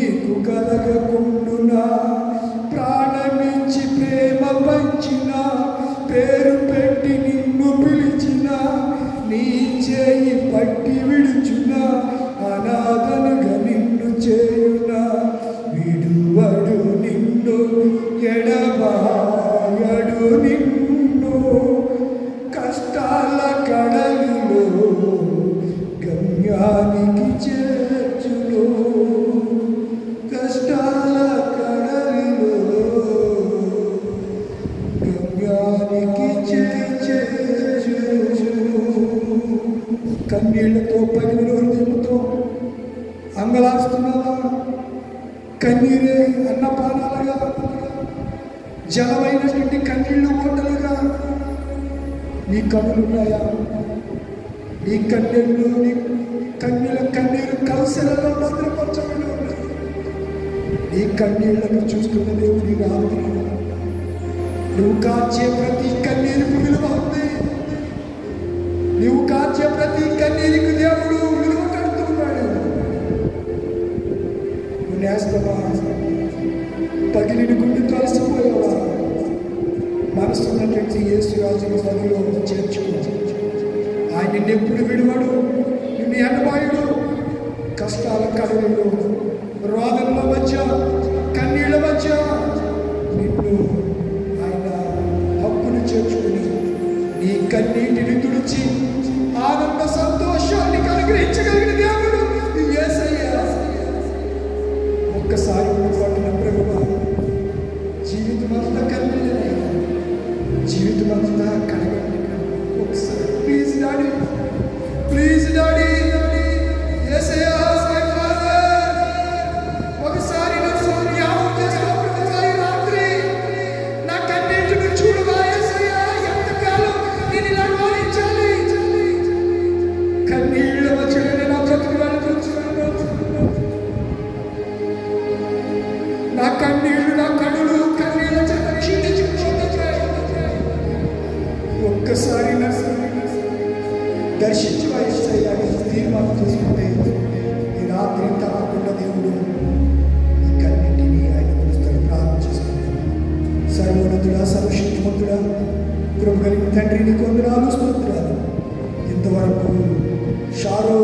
నీకు కలగకుండునా, ప్రాణమించి ప్రేమ పంచిన, పేరు పెట్టి నిన్ను పిలిచిన, నీ చేయి పట్టి విడుచున, అనాథనుగా నిన్ను చేయునా, విడువడు నిన్ను ఎడబాయడు నిన్ను, కష్టాల కడలిలో గమ్యానికి చేర్చును, కష్టాల కడలిలో గమ్యానికి చేర్చును. కన్నీళ్లతో పగిలిన హృదయంతో అంగలాస్తున్నావా? కన్నీరే అన్నపానాలుగా, జలమైనటువంటి కన్నీళ్లు ఓటలుగా నీ కన్నులున్నాయా? నీ కన్నీళ్ళు, నీ కన్నీరు కలసలలో భద్రపరచబడి ఉన్నాయి. నీ కన్నీళ్లను చూస్తున్న దేవుడి రాత్రి నువ్వు కాచే ప్రతి కన్నీరుకు విలువ ఉంది. నువ్వు కాచే ప్రతి కన్నీరుకు దేవుడు విలువ కడుతున్నాడు. నువ్వు నేస్తమా? పగిలిని గుండెతో అలసిపోయావా? మనసున్నటువంటి యేసు రాజుని సభలో చేర్చుకో. ఆయన నిన్నెప్పుడు విడువడు, నిన్ను ఎడబాయుడు. కష్టాల కడలిలో, రోదనల మధ్య, కన్నీళ్ల మధ్య నిన్ను ఆయన హక్కును చేర్చుకుని నీ కన్నీటిని తుడిచి ఆనంద సంతోషాన్ని అనుగ్రహించగలిగిన దేవుడు యేసయ్య. ఒక్కసారి పట్టిన ప్రభువా, జీవితం అంతా కన్నీళ్ళనయ్యా, జీవితం అంతా కడగండి. ఒకసారి ప్లీజ్ డాడీ, ప్లీజ్ డాడీ, యేసయ్య ఒకసారి నన్ను జ్ఞాపకం చేసుకో. ప్రతిసారి రాత్రి నా కన్నీటిని చూడవా యేసయ్య? ఎంతకాలం నేను ఇలా గమనించాలి? కన్నీళ్ళ మధ్యలోనే నా బ్రతుకు వెళ్ళిపోతున్నాను. నా కన్నీళ్లు, నా కడులు కన్నీళ్ళ చేత క్షీణించిపోతున్నాయి. ఒక్కసారి దర్శించి వయస్సయ్యాలి తీర్మానం చేసుకుంటే ఈ రాత్రి తప్పకుండా దేవుడు ఈ కన్నింటినీ ఆయన పిలుస్తాడు. ప్రార్థన చేసుకుంటాడు. సర్వోన్నతుడా, సర్వశక్తిమంతుడా, కృప కలిగిన తండ్రి, నీకు వందనాలు, స్తోత్రాలు. ఇంతవరకు షారో,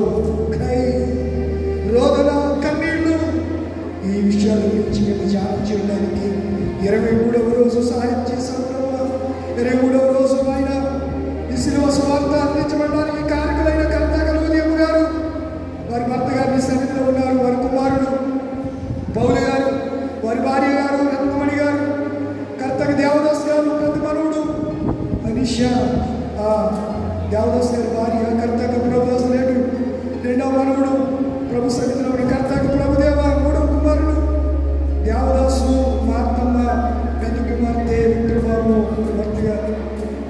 ఖై, రోదన, కన్నీళ్లు, ఈ విషయాల గురించి మేము ధ్యానం చేయడానికి 23వ రోజు సహాయం చేశాం. 23వ రోజు ఆయన ఈ శిలువ సువార్త అందించబడడానికి కారకులైన కర్తగా లూదియమ్మ గారు, వారి భర్త గారిని సన్నిధిలో ఉన్నారు. వారి కుమారుడు పౌలు గారు, వారి భార్య గారు రత్నమణి గారు, కర్తగా దేవదాస్ గారు పెద్ద మనవుడు అనిషా, దేవదాస్ గారి భార్య కర్తగా ప్రభుదాస్ లేడు రెండవ మనవుడు, ప్రభు సన్నిధిలో ఉన్న కర్తగా ప్రభుదేవ మూడవ కుమారుడు దేవదాసు, మార్తమ్మ పెద్ద కుమార్తె విక్రబాబు భర్త గారు,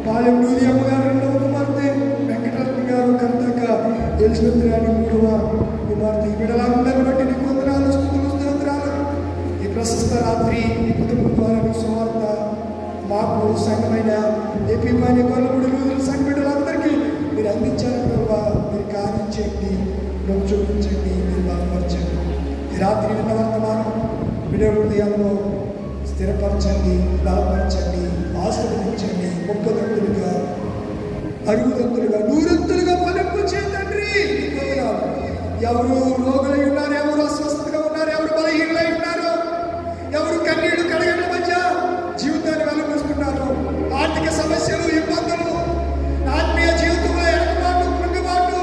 పాలెం లూదియమ్మ గారు రెండవ కుమార్తె, వెంకటరత్న గారు కర్తగా ఎలిజబెత్ రాణి మూడవ కుమార్తె. ఈ బిడ్డలందరిని బట్టి నీకు వందనాలు, స్తుతులు, స్తోత్రాలు. ఈ ప్రశస్త రాత్రి ఈ కుటుంబ ద్వారా సువార్త మాకు సంఘమైన ఏపీ మాన్య కొల్లపూడి లూదిల సంఘ బిడ్డలందరికీ మీరు అందించాలి ప్రభావ. మీరు కార్యం చేయండి, ప్రభు చూపించండి, మీరు బలపరచండి. ఈ రాత్రి విన్న వర్తమానం బిడ్డ హృదయంలో స్థిరపరచండి, బలపరచండి, ఆశీర్వదించండి. 30 60 100 ఫలింపు చేయండి. ఎవరు రోగులై ఉన్నారు, ఎవరు అస్వస్థతగా ఉన్నారు, ఎవరు బలహీనలై ఉన్నారు, ఎవరు కన్నీళ్లు కడగల మధ్య జీవితాన్ని వెలుగుతున్నారు, ఆర్థిక సమస్యలు, ఇబ్బందులు, ఆత్మీయ జీవితంలో ఎడబాటు, కృంగుబాటు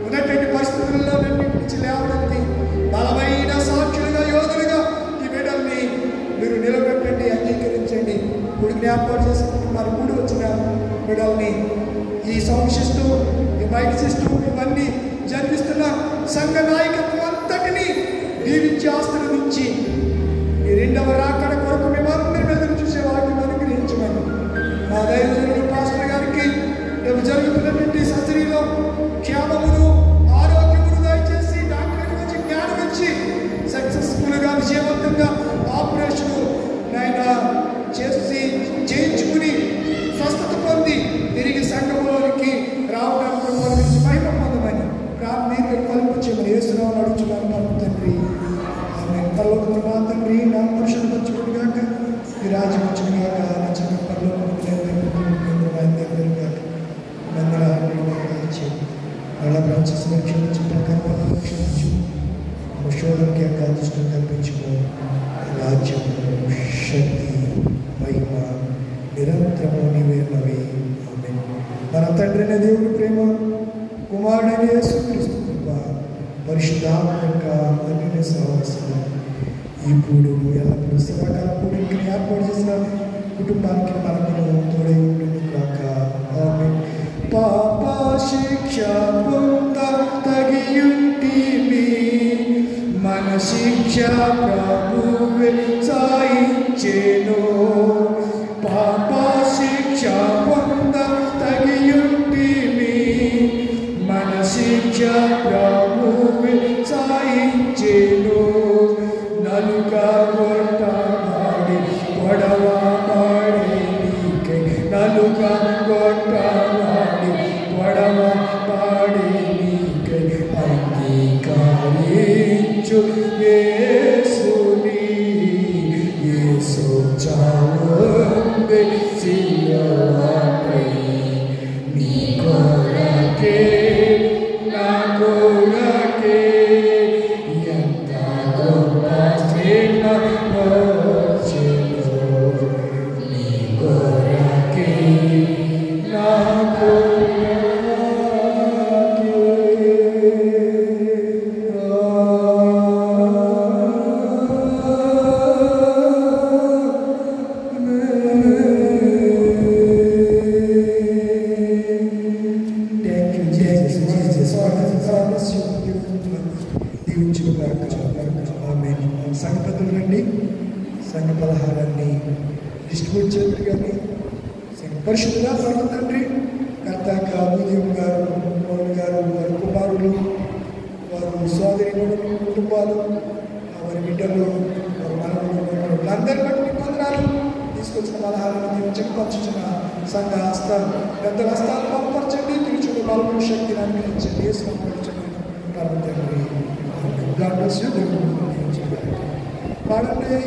ఉన్నటువంటి పరిస్థితుల్లో నుంచి లేవనెత్తి బలమైన సాక్షులుగా, యోధులుగా ఈ బిడ్డల్ని మీరు నిలబెట్టండి, అంగీకరించండి. గుడిని ఏర్పాటు చేసుకుంటున్నారు. కూడి వచ్చిన బిడ్డల్ని ఈ సౌండ్ సిస్టమ్, ఈ మైక్ సిస్టమ్ ఇవన్నీ జరిపిస్తున్న సంఘ నాయకత్వం అంతటిని దీవించి ఆశీర్వదించి ఈ రెండవ రాకడ కొరకు మేమందరం ఎదురు చూసే వాటిని అనుగ్రహించమని మా దైవజనుడు పాస్టర్ గారికి రేపు జరుగుతున్నటువంటి సర్జరీలో క్షేమమును, ఆరోగ్యమును దయచేసి డాక్టర్కి వచ్చి జ్ఞానం ఇచ్చి సక్సెస్ఫుల్గా, విజయవంతంగా ఆపరేషన్ ఆయన చేయించుకుని స్వస్థత పొంది తిరిగి సంఘంలోనికి రావడానికి మహిమ పొందమని ప్రార్థన ఫలింపు చేయమని యేసునామములో అడుగుచున్నాను తండ్రి. రాజ్యం వచ్చుగాక నా చిన్న పనులు మందిరాన్ని అలా ప్రాంశిస్తున్న క్షమించి ప్రకారం క్షమించు శోధనకి యొక్క దృష్టిని తప్పించుకో రాజ్యం శక్తి మహిమ నిరంతరము నీవేనవి ఆమేన్. మన తండ్రిన దేవుని ప్రేమ కుమారుడైన యేసుక్రీస్తు కృప పరిశుద్ధాత్మ యొక్క అన్యోన్య సహవాసం ఇప్పుడు ఎల్లప్పుడూ సదాకాలం పూర్తికి ఏర్పాటు చేసిన కుటుంబానికి మనకు తోడై ఉంటుంది కాక ఆమేన్. పాప శిక్ష పొంద తగియుంటిమి మన శిక్ష ప్రభువే సాయించెను. పాప శిక్ష పొంద తగియుంటిమి మన శిక్ష ప్రభువే సాయించెను. నలుగా కొట్టబడి పొడవబడి నీకై నలుగా కొట్టబడి పొడవబడి నీకై అంగీకరించు యేసుని. యేసు చావుంది సిలువపై నీ కొరకే నా కొరకే ఎంత గొప్ప శ్రమ వచ్చెను. నీ కొరకే నా కొరకే. సంఘపతులు రండి, సంఘ పలహారాన్ని డిస్ట్రిబ్యూట్ చేయండి. కానీ పరిశుద్ధులా పరమ తండ్రి కర్తాక ఉదయం గారు మౌన్ గారు వారి కుమారులు వారు సోదరి కుటుంబాలు వారి బిడ్డలు వారి మనవులు వాళ్ళందరి బట్టి పొందనాలు. తీసుకొచ్చిన పలహారాన్ని చెప్పుకొచ్చిన సంఘ హస్తాలు పెద్ద హస్తాలు పంపరచండి. తిరుచుడు బలము శక్తిని అనుగ్రహించండి. వేసుకొచ్చండి పరమ తండ్రి. పాడండి.